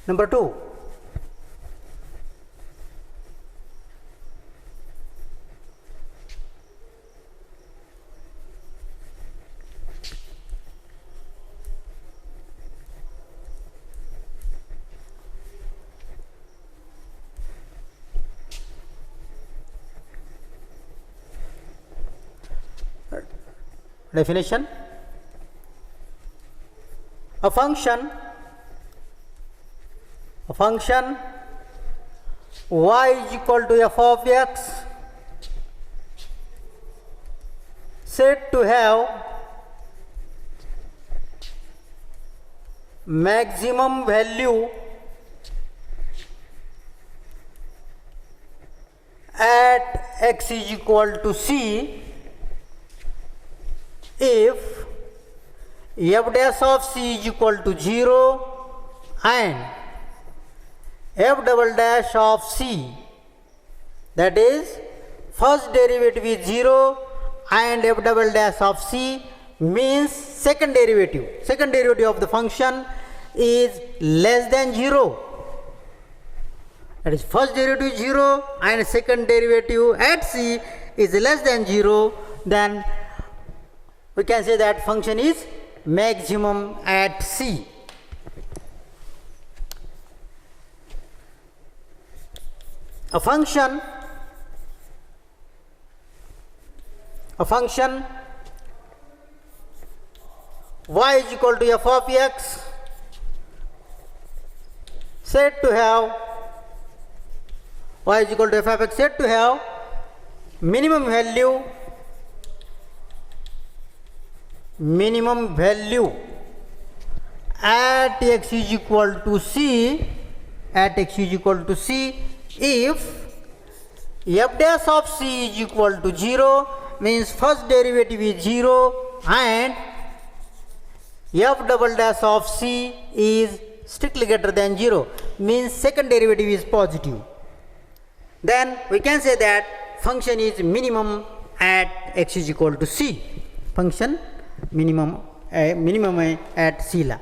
Number 2, definition. A function y is equal to f of x said to have maximum value at x is equal to c if f dash of c is equal to 0 and f double dash of c, that is first derivative is 0 and f double dash of c means second derivative of the function is less than 0. That is first derivative is 0 and second derivative at c is less than 0, then we can say that function is maximum at c. A function y is equal to f of x said to have minimum value at x is equal to c if f dash of c is equal to 0 means first derivative is 0 and f double dash of c is strictly greater than 0 means second derivative is positive, then we can say that function is minimum at x is equal to c. Function minimum at c ला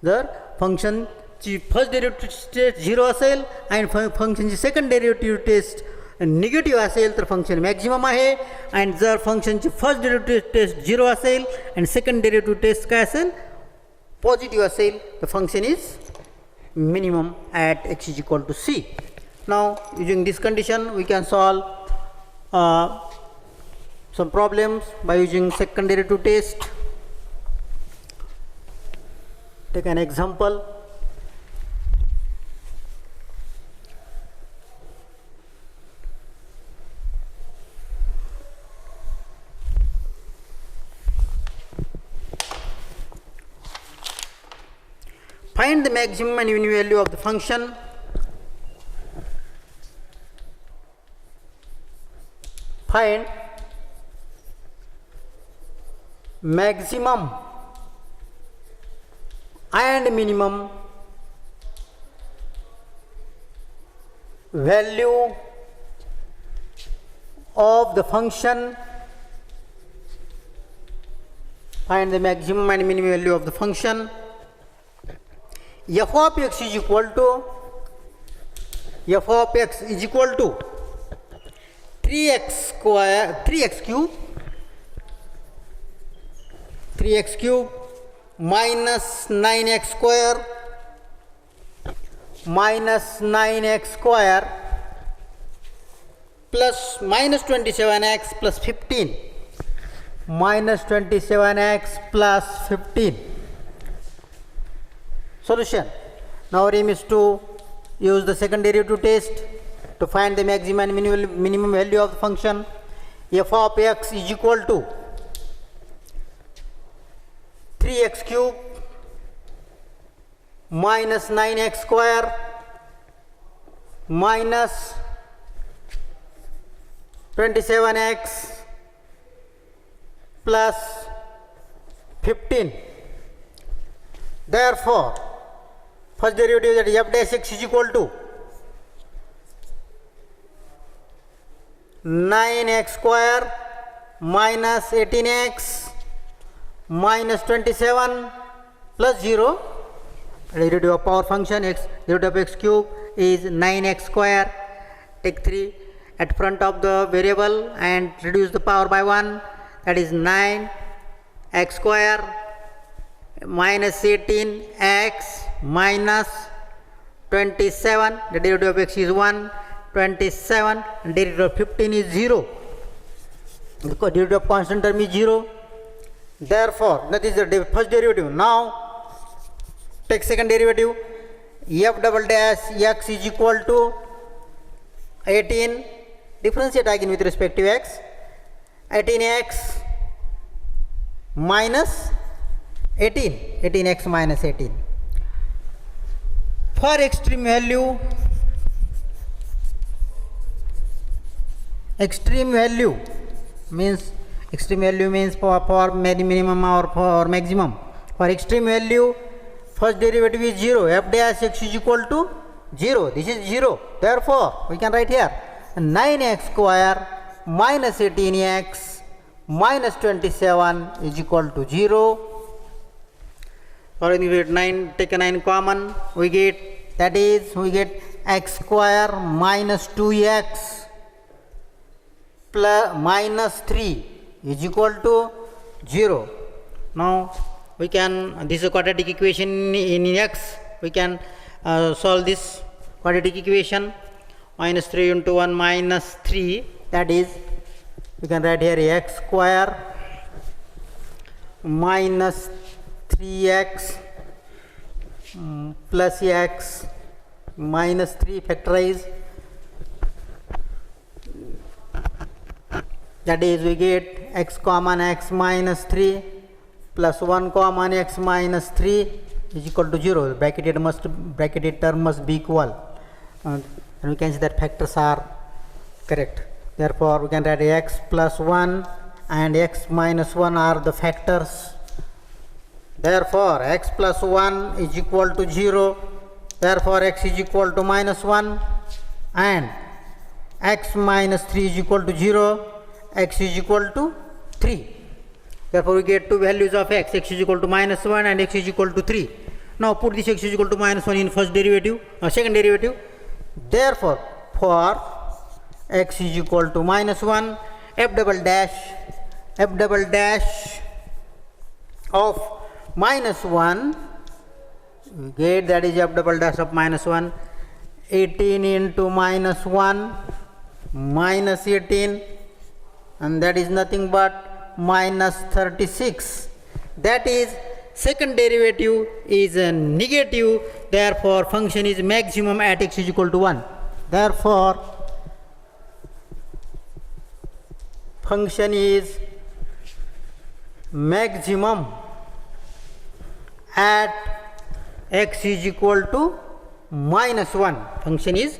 जर function ची first derivative test 0 असेल आणि फंक्शनची second derivative test negative असेल तर function maximum आहे, आणि जर फंक्शनची फर्स्ट डेरिव्हेटिव्ह टेस्ट 0 असेल आणि सेकंड डेरिव्हेटिव्ह टेस्ट काय असेल पॉझिटिव्ह असेल तर function is minimum at x is equal to c. Now using this condition we can solve some problems by using second derivative test. Take an example. Find the maximum and minimum value of the function. Find maximum and minimum value of the function. Find the maximum and minimum value of the function. F of x is equal to 3x cube minus 9x square plus minus 27x plus 15 Solution. Now our aim is to use the second derivative test to find the maximum and minimum value of the function. F of x is equal to 3x cube minus 9x square minus 27x plus 15. Therefore, first derivative, that is f dash x is equal to 9x square minus 18x minus 27 plus 0 Derivative of power function x, derivative of x cube is 9x square. Take 3 at front of the variable and reduce the power by 1, that is 9x square minus 18x minus 27. The derivative of x is 1, 27, and derivative of 15 is 0. The derivative of constant term is 0. Therefore, that is the first derivative. Now, take second derivative. F double dash x is equal to 18. Differentiate again with respect to x. 18x minus 18. 18x minus 18. For extreme value means for minimum or for maximum. For extreme value, first derivative is 0. F dash x is equal to 0. This is 0. Therefore, we can write here 9x square minus 18x minus 27 is equal to 0. Or when we get 9, take a 9 common, we get x square minus 2x plus minus 3 is equal to 0. Now we can, this is a quadratic equation in x, we can solve this quadratic equation. Minus 3 into 1 minus 3, that is, we can write here x square minus 3x plus x minus 3 factorize, that is, we get x common x minus 3 plus 1 common x minus 3 is equal to 0. Bracketed term must be equal, and we can see that factors are correct. Therefore, we can write x plus 1 and x minus 1 are the factors. Therefore, x plus 1 is equal to 0. Therefore, x is equal to minus 1, and x minus 3 is equal to 0. X is equal to 3. Therefore, we get two values of x is equal to minus 1 and x is equal to 3. Now, put this x is equal to minus 1 in second derivative. Therefore, for x is equal to minus 1, f double dash of minus 1, we get, that is f double dash of minus 1, 18 into minus 1 minus 18, and that is nothing but minus 36. That is, second derivative is a negative, therefore function is maximum at x is equal to 1. Therefore, function is maximum at x is equal to minus 1. Function is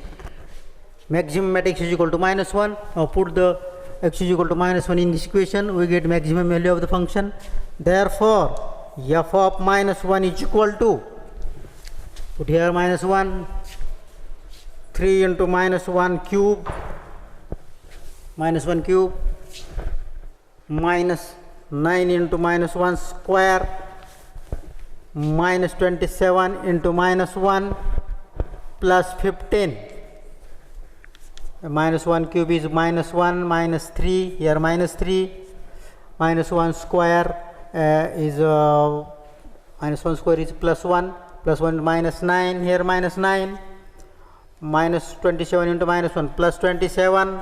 maximum at x is equal to minus 1. Now put the x is equal to minus 1 in this equation, we get maximum value of the function. Therefore, f of minus 1 is equal to, put here minus 1, 3 into minus 1 cube, minus 1 cube, minus 9 into minus 1 square, minus 27 into minus 1 plus 15. Minus 1 cube is minus 1 minus 3, here minus 3, minus 1 square is minus 1 square is plus 1 minus 9, here minus 9, minus 27 into minus 1 plus 27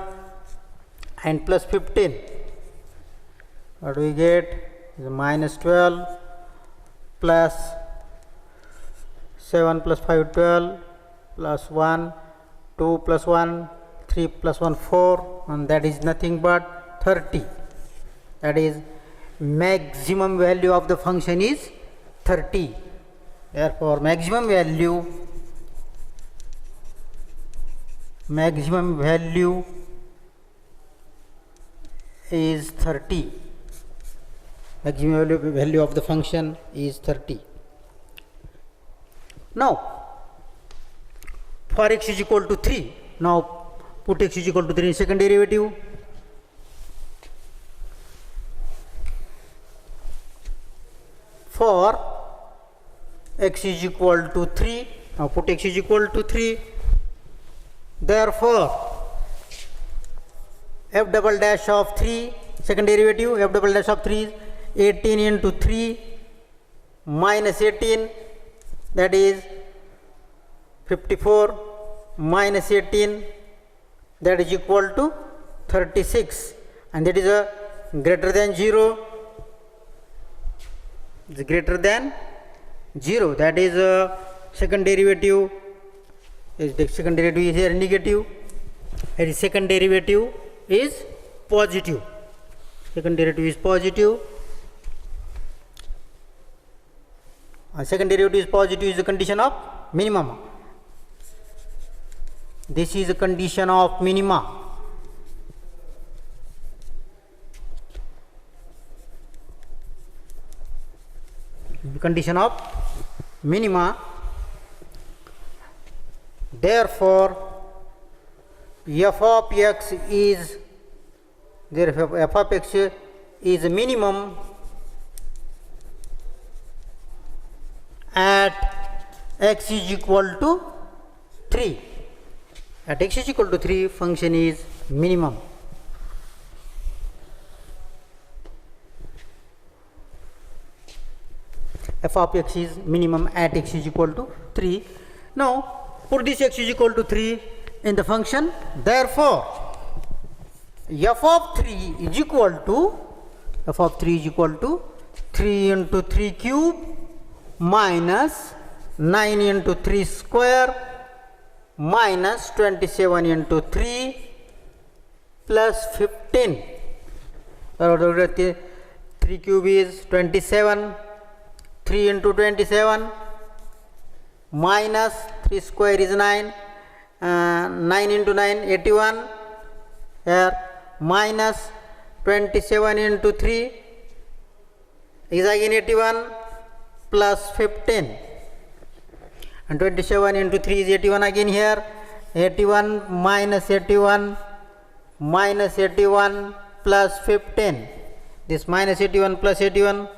and plus 15. What we get is minus 12 plus 7 plus 5 12 plus 1 2 plus 1 3 plus 1 4, and that is nothing but 30. That is, maximum value of the function is 30. Therefore, maximum value is 30. Maximum value of the function is 30. Now, for x is equal to 3, now put x is equal to 3 in second derivative. For x is equal to 3. Now put x is equal to 3. Therefore, f double dash of 3, second derivative, f double dash of 3 is 18 into 3 minus 18, that is 54 minus 18, that is equal to 36, and that is a greater than 0. It's greater than 0, that is second derivative is here negative, and second derivative is positive. Second derivative is positive. Second derivative is positive is the condition of minimum. This is the condition of minima. Condition of minima. Therefore, f of x is minimum at x is equal to 3. At x is equal to 3, function is minimum. F of x is minimum at x is equal to 3. Now put this x is equal to 3 in the function. Therefore, f of 3 is equal to 3 into 3 cube minus 9 into 3 square minus 27 into 3 plus 15. 3 cube is 27, 3 into 27 minus 3 square is 9, 9 into 9 81, here minus 27 into 3 is again 81 plus 15, and 27 into 3 is 81 again here, 81 minus 81 plus 15, this minus 81 plus 81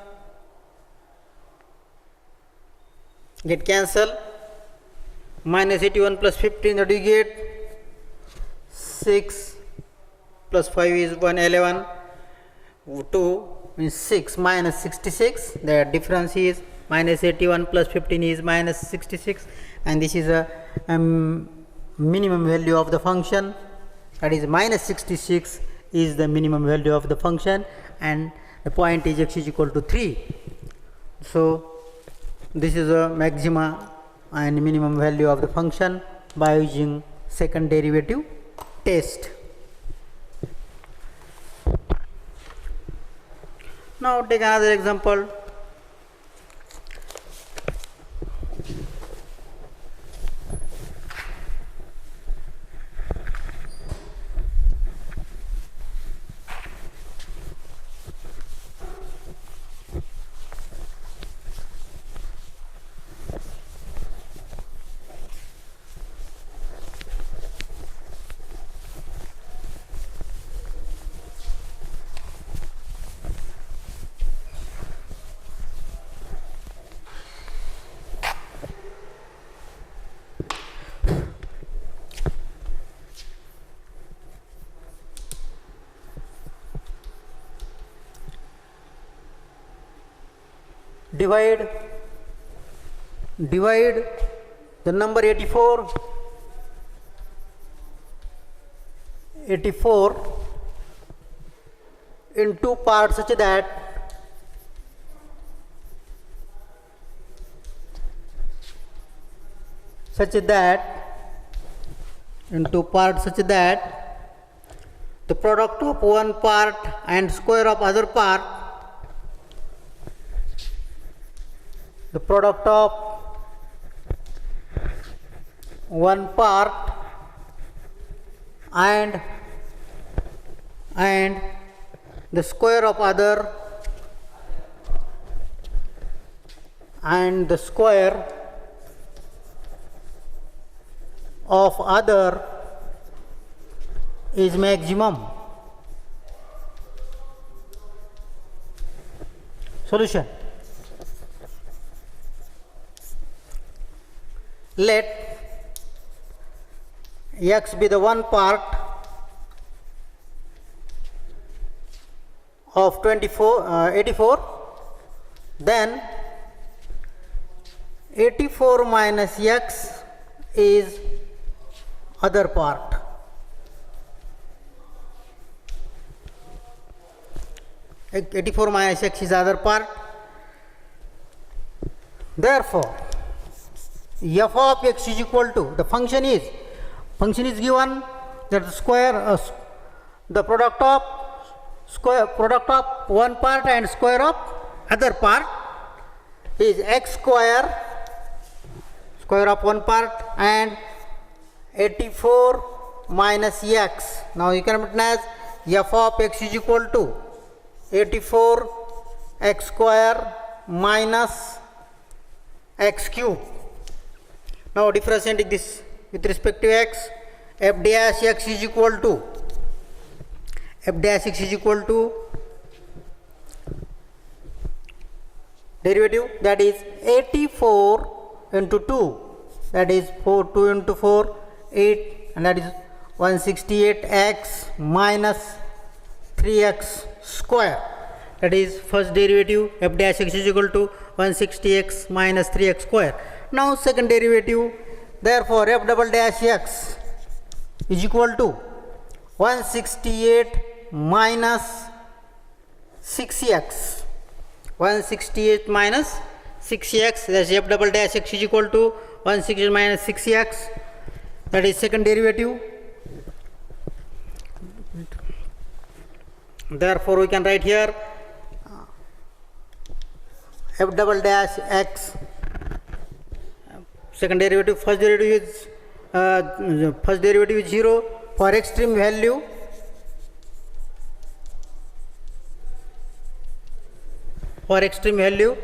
get cancelled, minus 81 plus 15, that you get 6 plus 5 is 111, 2 means 6 minus 66, the difference is minus 81 plus 15 is minus 66, and this is a minimum value of the function, that is minus 66 is the minimum value of the function, and the point is x is equal to 3. So this is a maxima and minimum value of the function by using second derivative test. Now take another example. Divide the number 84 in two parts such that the product of one part and square of other part, the product of one part and the square of other and the square of other is maximum. Solution. let x be the one part of 84, then 84 minus x is other part. X 84 minus x is other part. Therefore, f of x is equal to, the function is given that the product of one part and square of other part is x square of one part and 84 minus x. Now you can write as f of x is equal to 84 x square minus x cube. Now differentiating this with respect to x, f dash x is equal to derivative, that is 84 into 2, that is 2 into 4 8, and that is 168x minus 3x square. That is first derivative, f dash x is equal to 160x minus 3x square. Now second derivative, therefore f double dash x is equal to 168 minus 6x. 168 minus 6x, that is f double dash x is equal to 168 minus 6x, that is second derivative. Therefore we can write here f double dash x, second derivative, first derivative is 0 for extreme value. For extreme value,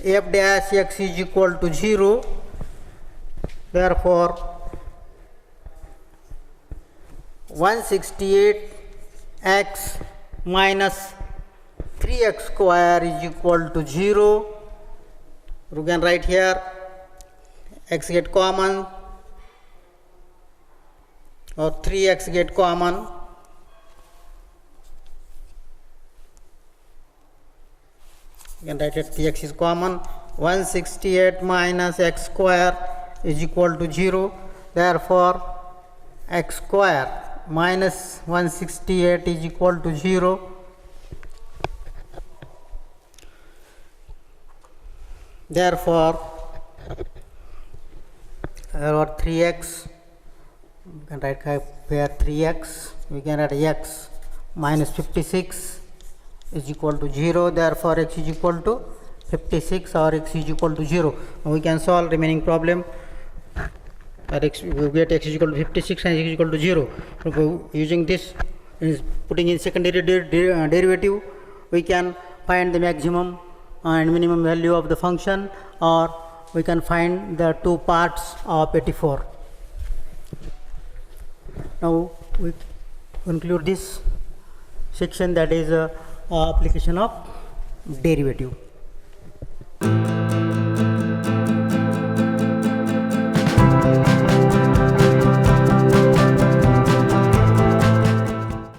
f dash x is equal to 0. Therefore 168x minus 3x square is equal to 0. You can write here x get common or 3x get common. You can write it 3x is common. 168 minus x square is equal to 0. Therefore x square minus 168 is equal to 0. Therefore 3x, we can write here 3x, we can write x minus 56 is equal to 0. Therefore x is equal to 56 or x is equal to 0. Now we can solve remaining problem. We get x is equal to 56 and x is equal to 0. Using this, putting in secondary derivative, we can find the maximum and minimum value of the function, or we can find the two parts of 84. Now we conclude this section, that is application of derivative.